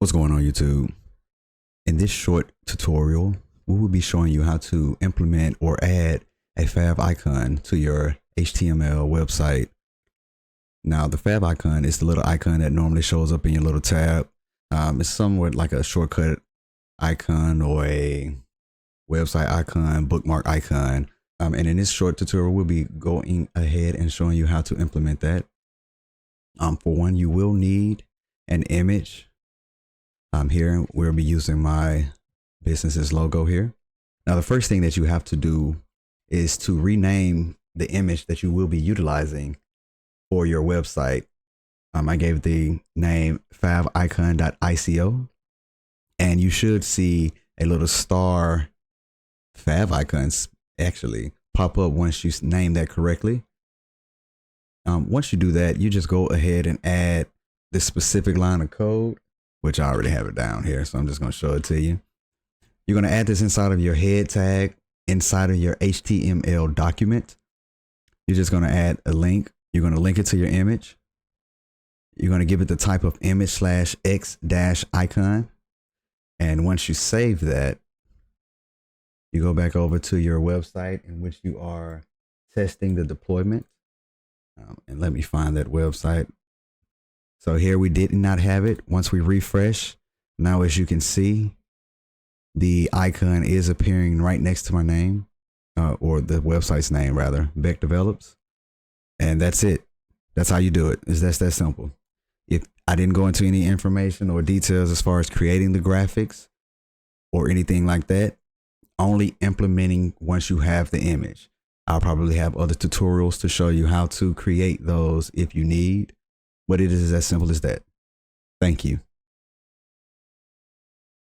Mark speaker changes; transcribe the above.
Speaker 1: What's going on, YouTube? In this short tutorial, we will be showing you how to implement or add a fav icon to your HTML website. Now, the fav icon is the little icon that normally shows up in your little tab. It's somewhat like a shortcut icon or a website icon, bookmark icon. And in this short tutorial, we'll be going ahead and showing you how to implement that. For one, you will need an image. Here we'll be using my business's logo here. Now, the first thing that you have to do is to rename the image that you will be utilizing for your website. I gave the name favicon.ico, and you should see a little star fav icons actually pop up once you name that correctly. Once you do that, you just go ahead and add this specific line of code, which I already have it down here, so I'm just going to show it to you. You're going to add this inside of your head tag, inside of your HTML document. You're just going to add a link. You're going to link it to your image. You're going to give it the type of image /x-icon. And once you save that, you go back over to your website in which you are testing the deployment. And let me find that website. So here we did not have it. Once we refresh, now as you can see, the icon is appearing right next to my name, or the website's name rather, Beck Develops. And that's it. That's how you do it. That's that simple. If I didn't go into any information or details as far as creating the graphics or anything like that, only implementing once you have the image. I'll probably have other tutorials to show you how to create those if you need. But it is as simple as that. Thank you.